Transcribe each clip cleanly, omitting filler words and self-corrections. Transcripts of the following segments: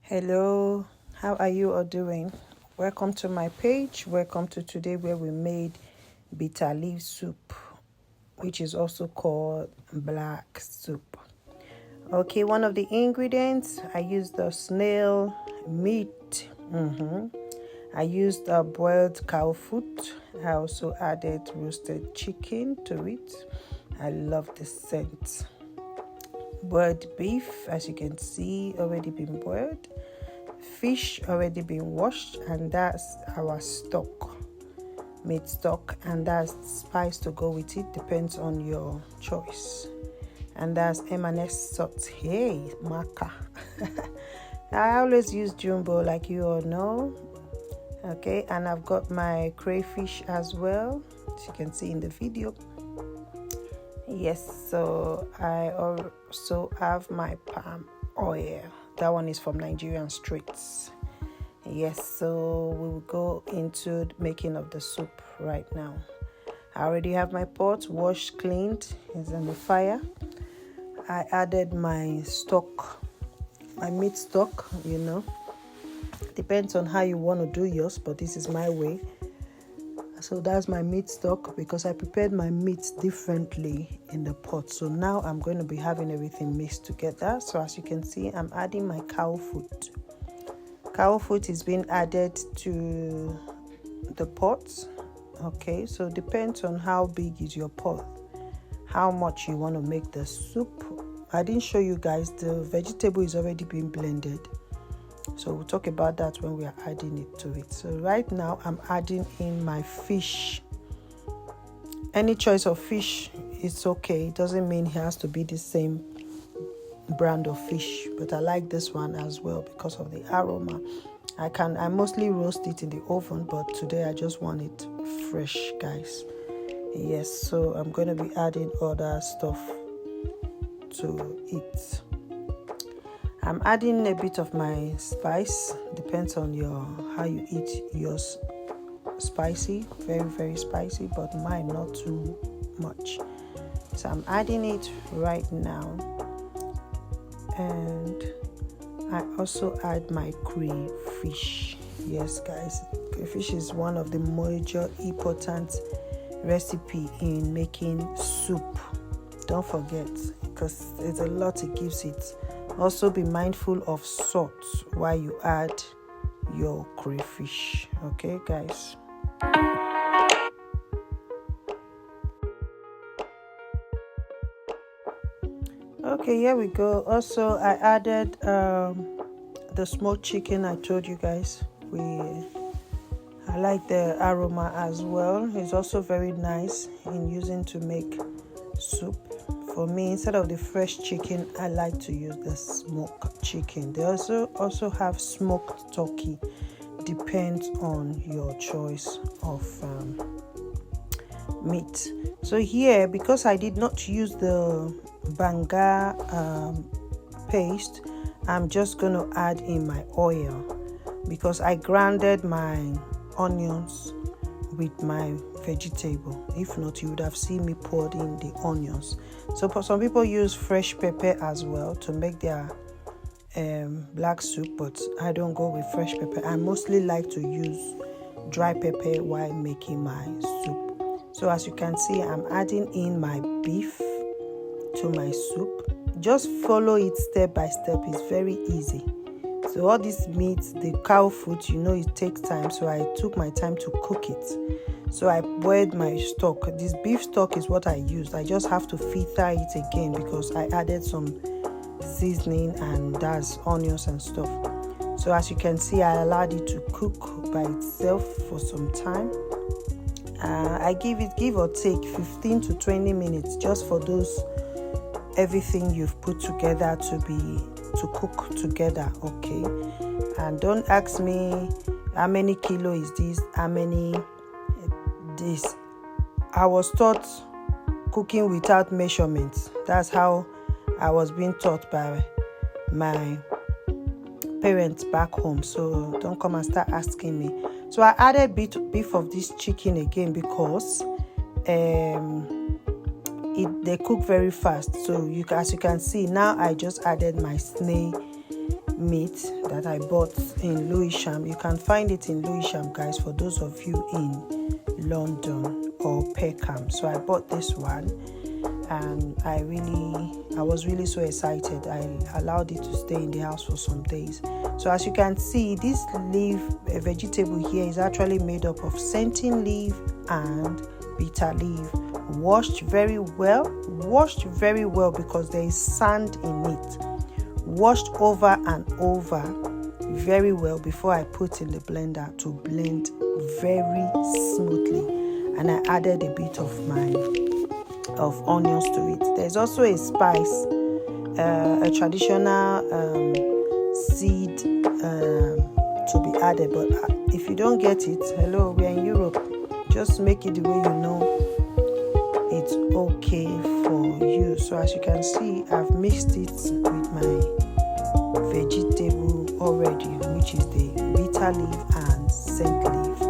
Hello, how are you all doing? Welcome to my page. Welcome to today where we made bitter leaf soup, which is also called black soup. Okay, one of the ingredients, I used the snail meat. I used boiled cow foot. I also added roasted chicken to it. I love the scent. Boiled beef, as you can see, already been boiled. Fish already been washed, and that's our stock, meat stock, and that's spice to go with it, depends on your choice. And that's M&S salt. Hey, maca. I always use jumbo, like you all know. Okay, and I've got my crayfish as well, as you can see in the video. Yes, so I also have my palm oil. That one is from Nigerian streets. Yes, so we will go into the making of the soup right now. I already have my pot washed, cleaned. It's on the fire. I added my stock, my meat stock, Depends on how you want to do yours, but this is my way. So that's my meat stock because I prepared my meat differently in the pot. So now I'm going to be having everything mixed together. So as you can see, I'm adding my cow foot. Cow foot is being added to the pot. Okay, so depends on how big is your pot, how much you want to make the soup. I didn't show you guys, the vegetable is already being blended. So we'll talk about that when we are adding it to it. So right now I'm adding in my fish. Any choice of fish is okay. It doesn't mean it has to be the same brand of fish, but I like this one as well because of the aroma. I mostly roast it in the oven, but today I just want it fresh, guys. Yes, so I'm going to be adding other stuff to it. I'm adding a bit of my spice. Depends on how you eat yours. Spicy, very, very spicy, but mine not too much. So I'm adding it right now. And I also add my crayfish. Yes, guys, crayfish is one of the major important recipe in making soup. Don't forget, because there's a lot it gives it. Also be mindful of salt while you add your crayfish. Okay, guys. Okay, here we go. Also, I added the smoked chicken I told you guys. I like the aroma as well. It's also very nice in using to make soup. For me, instead of the fresh chicken, I like to use the smoked chicken. They also have smoked turkey. Depends on your choice of meat. So here, because I did not use the banga paste, I'm just going to add in my oil because I grounded my onions with my vegetable. If not, you would have seen me pour in the onions. So some people use fresh pepper as well to make their black soup, but I don't go with fresh pepper. I mostly like to use dry pepper while making my soup. So as you can see, I'm adding in my beef to my soup. Just follow it step by step. It's very easy. So all this meat, the cow foot, it takes time. So I took my time to cook it. So I boiled my stock. This beef stock is what I used. I just have to filter it again because I added some seasoning and that's onions and stuff. So as you can see, I allowed it to cook by itself for some time. I give or take 15 to 20 minutes just for those everything you've put together to cook together. Okay, and don't ask me how many kilo is this, how many this. I was taught cooking without measurements. That's how I was being taught by my parents back home. So don't come and start asking me. So I added beef of this chicken again because they cook very fast. So as you can see, now I just added my snail meat that I bought in Lewisham. You can find it in Lewisham, guys, for those of you in London or Peckham. So I bought this one, and I was really so excited. I allowed it to stay in the house for some days. So as you can see, this leaf vegetable here is actually made up of scenting leaf and bitter leaf, washed very well because there is sand in it. Washed over and over very well before I put in the blender to blend very smoothly, and I added a bit of onions to it. There's also a spice, a traditional seed to be added, but if you don't get it, hello, we're in Europe, just make it the way you know it's okay for you. So as you can see, I've mixed it with my vegetable already, which is the bitter leaf and scent leaf.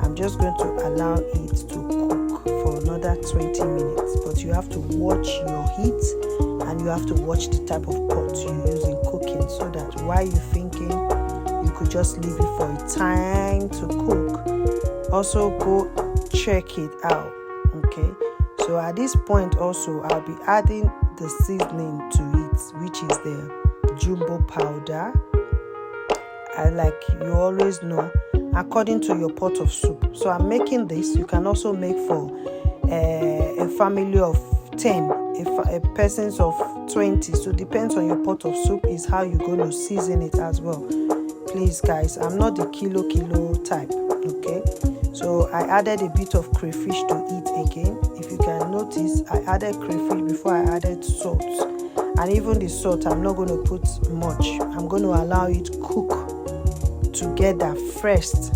I'm just going to allow it to cook for another 20 minutes, but you have to watch your heat and you have to watch the type of pot you use in cooking, so that while you're thinking, you could just leave it for a time to cook. Also go check it out. Okay, so at this point also I'll be adding the seasoning to it, which is the jumbo powder. Like you always know, according to your pot of soup. So I'm making this. You can also make for a family of 10, a persons of 20. So depends on your pot of soup is how you're going to season it as well. Please guys, I'm not the kilo type. Okay, so I added a bit of crayfish to it again. If you can notice, I added crayfish before I added salt, and even the salt I'm not going to put much. I'm going to allow it cook together first,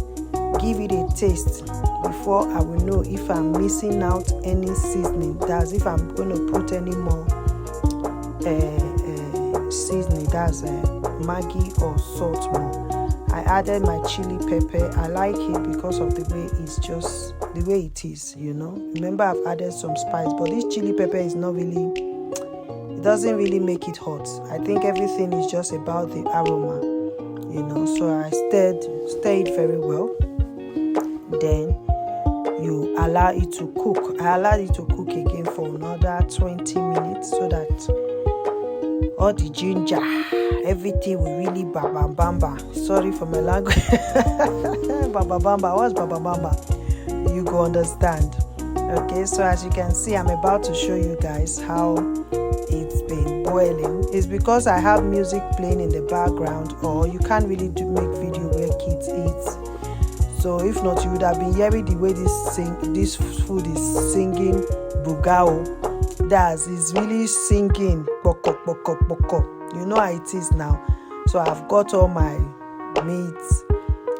give it a taste before I will know if I'm missing out any seasoning. That's if I'm going to put any more seasoning, that's Maggi or salt more. I added my chili pepper. I like it because of the way it's just the way it is, you know. Remember, I've added some spice, but this chili pepper is not really, it doesn't really make it hot. I think everything is just about the aroma, you know. So I stirred very well. Then you allow it to cook. I allowed it to cook again for another 20 minutes so that all the ginger, everything will really babambamba. Sorry for my language. Babambamba. What's babambamba? You go understand. Okay, so as you can see, I'm about to show you guys how it's been boiling. It's because I have music playing in the background, or you can't really make video where kids eat. So if not, you would have been hearing the way this food is singing bugao. It's really singing boko boko boko. You know how it is now. So I've got all my meats,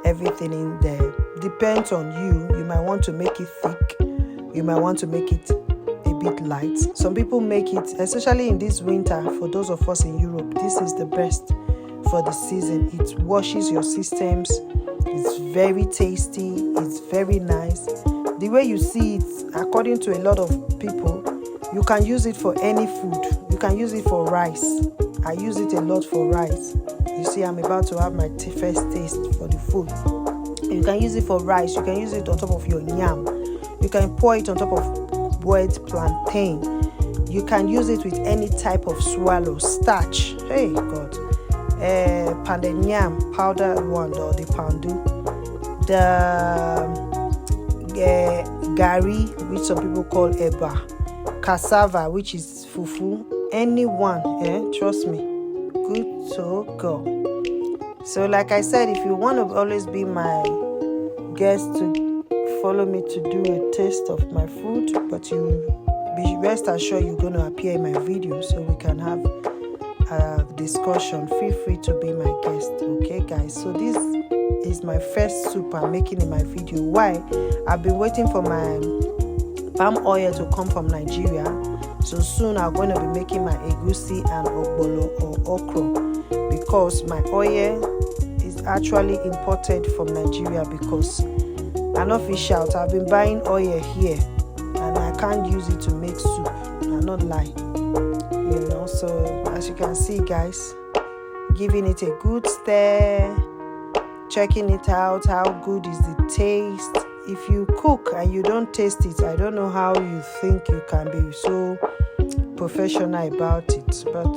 everything in there. Depends on you. You might want to make it thick. You might want to make it a bit light. Some people make it, especially in this winter, for those of us in Europe, this is the best for the season. It washes your systems. It's very tasty. It's very nice. The way you see it, according to a lot of people, you can use it for any food. You can use it for rice. I use it a lot for rice. You see, I'm about to have my first taste for the food. You can use it for rice. You can use it on top of your yam. You can pour it on top of boiled plantain. You can use it with any type of swallow, starch. Hey God, pounded yam, powder one, or the pandu, the gari, which some people call eba, cassava, which is fufu. Anyone, trust me, good to go. So like I said, if you want to always be my guest to follow me to do a taste of my food, but you be rest assured you're going to appear in my video so we can have a discussion. Feel free to be my guest. Okay guys, so this is my first soup I'm making in my video. Why? I've been waiting for my palm oil to come from Nigeria, so soon I'm going to be making my egusi and ogbolo or okra, because my oil is actually imported from Nigeria, because I'm not fish out. I've been buying oil here and I can't use it to make soup. I'm not lying, you know. So as you can see guys, giving it a good stir, checking it out. How good is the taste? If you cook and you don't taste it, I don't know how you think you can be so professional about it. But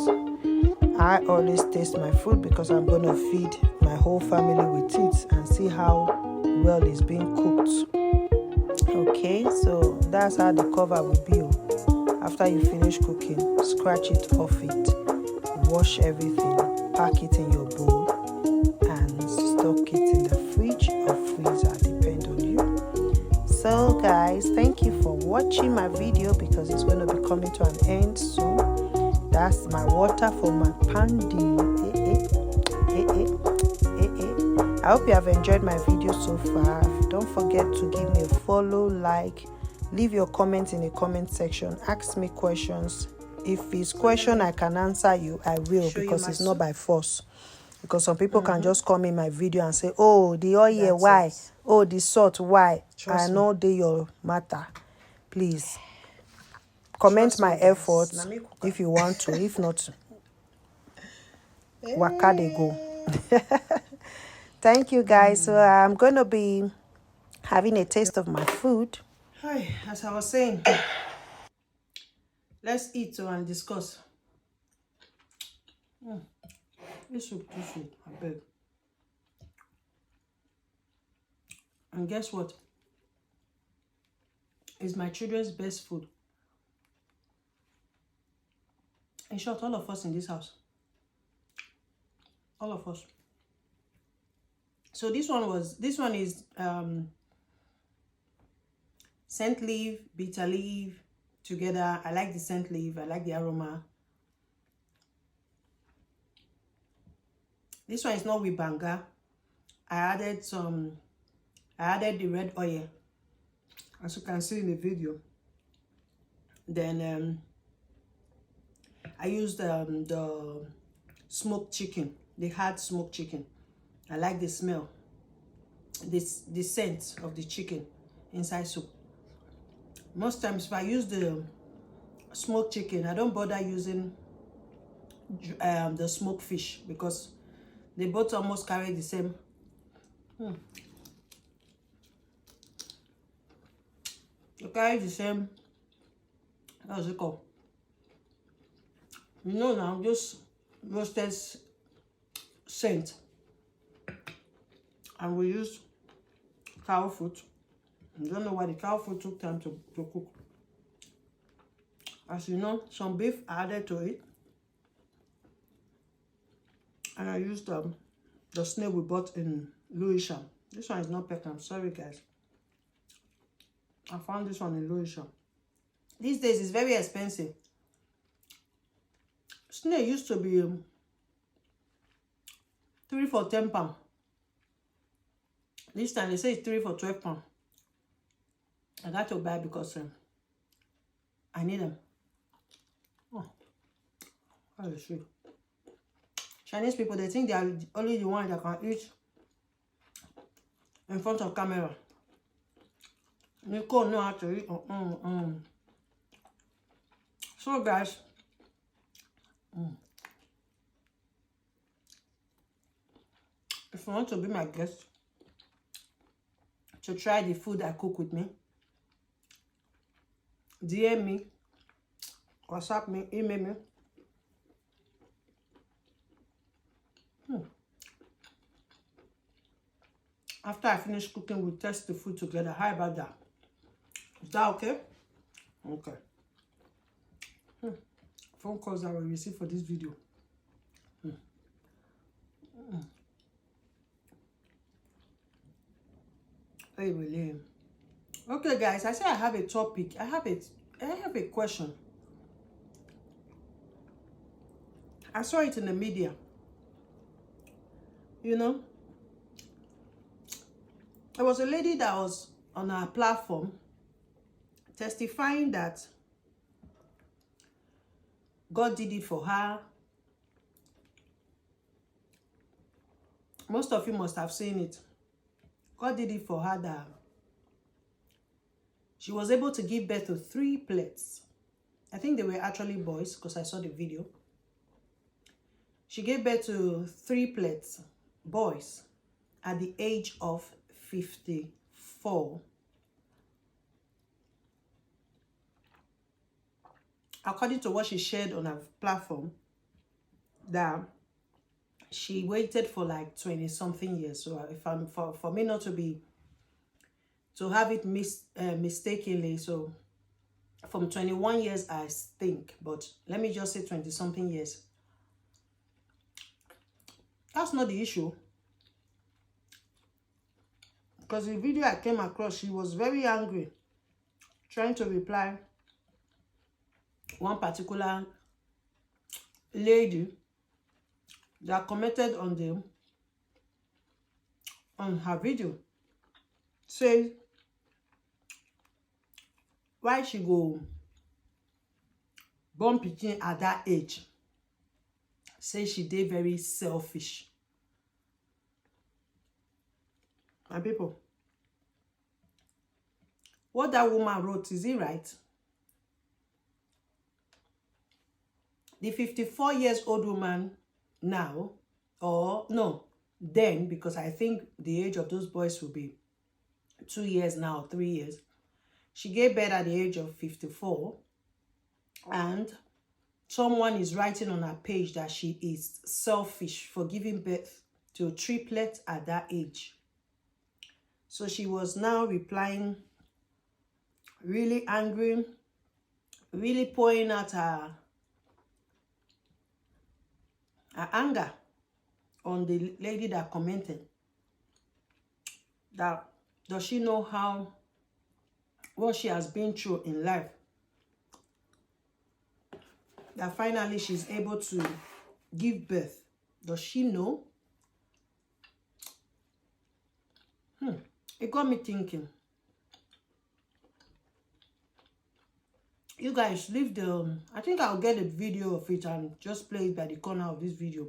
I always taste my food because I'm going to feed my whole family with it and see how well it's being cooked. Okay, so that's how the cover will be. After you finish cooking, scratch it off it, wash everything, pack it in your bowl, and stock it in the fridge or freezer, depend on you. So guys, thank you for watching my video because it's going to be coming to an end soon. That's my water for my pandy. I hope you have enjoyed my video so far. Don't forget to give me a follow, like, leave your comments in the comment section, ask me questions. If it's question I can answer you, I will, because it's not by force. Because some people can just come in my video and say, oh, the oil, why? Oh, the salt, why? I know they your matter. Please comment my efforts if you want to. If not, waka they go. Thank you guys. So I'm going to be having a taste of my food. Hi, as I was saying, let's eat and discuss. This soup too sweet, I beg. And guess what? It's my children's best food. In short, all of us in this house. All of us. So this one is scent leaf, bitter leaf together. I like the scent leaf, I like the aroma. This one is not with banga. I added the red oil, as you can see in the video. Then I used the smoked chicken. They had smoked chicken. I like the smell, the scent of the chicken inside soup. Most times if I use the smoked chicken, I don't bother using the smoked fish because they both almost carry the same. They carry the same, how's it called? You know now, just roasted scent. And we used cow foot. I don't know why the cow foot took time to cook. As you know, some beef added to it. And I used the snail we bought in Lewisham. This one is not Peckham, sorry guys. I found this one in Lewisham. These days it's very expensive. Snail used to be 3 for £10. This time they say it's 3 for £12. I got to buy because I need them. Oh, that is sweet. Chinese people, they think they are only the one that can eat in front of camera. Nicole know how to eat. So guys, if you want to be my guest to try the food I cook with me, DM me, WhatsApp me, email me. After I finish cooking, we'll test the food together. How about that? Is that okay? Okay. Phone calls I will receive for this video. Hey, William. Okay, guys. I say I have a topic. I have a question. I saw it in the media. You know, there was a lady that was on our platform testifying that God did it for her. Most of you must have seen it. God did it for her that she was able to give birth to 3 plates. I think they were actually boys because I saw the video. She gave birth to triplets, boys, at the age of 54. According to what she shared on her platform, that she waited for like 20 something years. So if I'm for me not to be to have it mistakenly, so from 21 years I think, but let me just say 20 something years. That's not the issue, because the video I came across, she was very angry trying to reply one particular lady that commented on her video, say why she go born pikin at that age. Say she did very selfish. My people, what that woman wrote, is it right? The 54 years old woman now, or no, then, because I think the age of those boys will be 2 years now, 3 years. She gave birth at the age of 54, and someone is writing on her page that she is selfish for giving birth to a triplet at that age. So she was now replying, really angry, really pouring out her anger on the lady that commented. That does she know what she has been through in life, that finally she's able to give birth? Does she know? It got me thinking. You guys leave the I think I'll get a video of it and just play it by the corner of this video.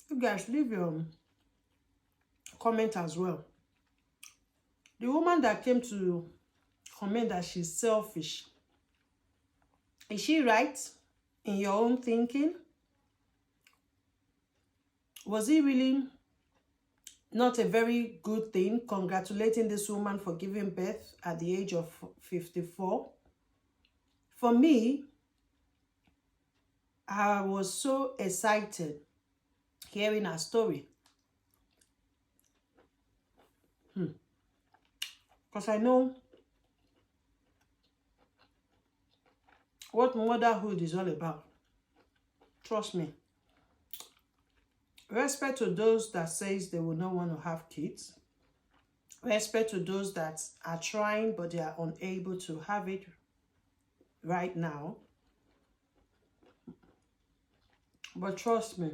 You guys leave your comment as well. The woman that came to comment that she's selfish, is she right in your own thinking? Was it really not a very good thing congratulating this woman for giving birth at the age of 54? For me, I was so excited hearing her story. Because I know what motherhood is all about. Trust me. Respect to those that says they will not want to have kids. Respect to those that are trying but they are unable to have it right now. But trust me,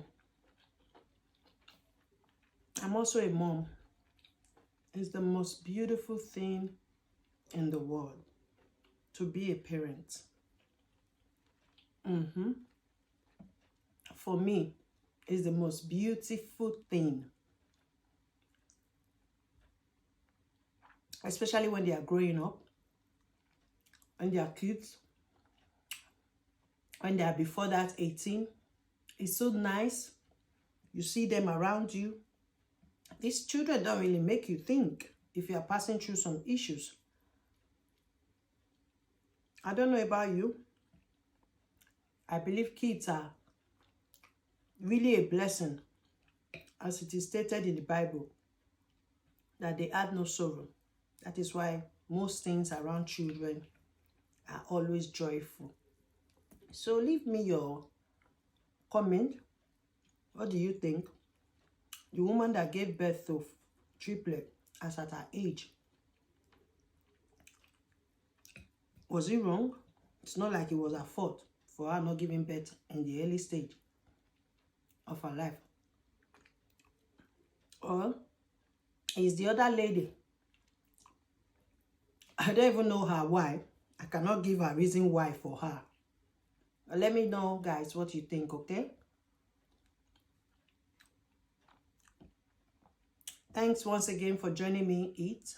I'm also a mom. It's the most beautiful thing in the world to be a parent. For me, it's the most beautiful thing. Especially when they are growing up, when they are kids, when they are before that 18. It's so nice. You see them around you. These children don't really make you think if you are passing through some issues. I don't know about you. I believe kids are really a blessing, as it is stated in the Bible, that they add no sorrow. That is why most things around children are always joyful. So leave me your comment. What do you think? The woman that gave birth to triplet as at her age, was it wrong? It's not like it was her fault for her not giving birth in the early stage of her life. Or is the other lady, I don't even know her why. I cannot give a reason why for her. But let me know, guys, what you think, okay? Thanks once again for joining me eat.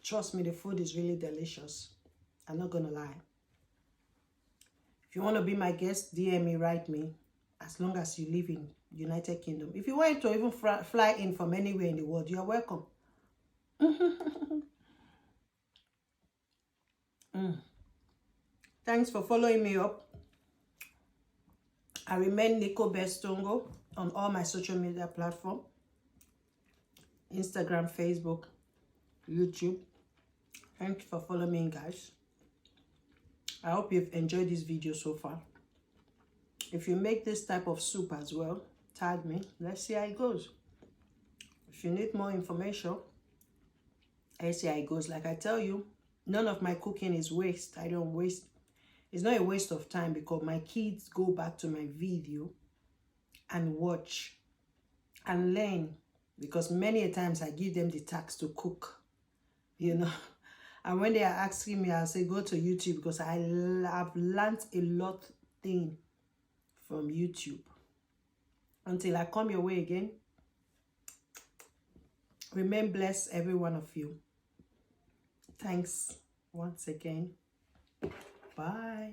Trust me, the food is really delicious. I'm not gonna lie. If you want to be my guest, DM me, write me, as long as you live in United Kingdom. If you want to even fly in from anywhere in the world, you're welcome. Thanks for following me up. I remain Nico Bestongo on all my social media platforms. Instagram, Facebook, YouTube. Thank you for following me, guys. I hope you've enjoyed this video so far. If you make this type of soup as well, tag me. Let's see how it goes. If you need more information, let's see how it goes. Like I tell you, none of my cooking is waste. I don't waste. It's not a waste of time because my kids go back to my video and watch and learn, because many a times I give them the task to cook, you know. And when they are asking me, I'll say go to YouTube, because I've learned a lot thing from YouTube. Until I come your way again, remain blessed, every one of you. Thanks once again. Bye.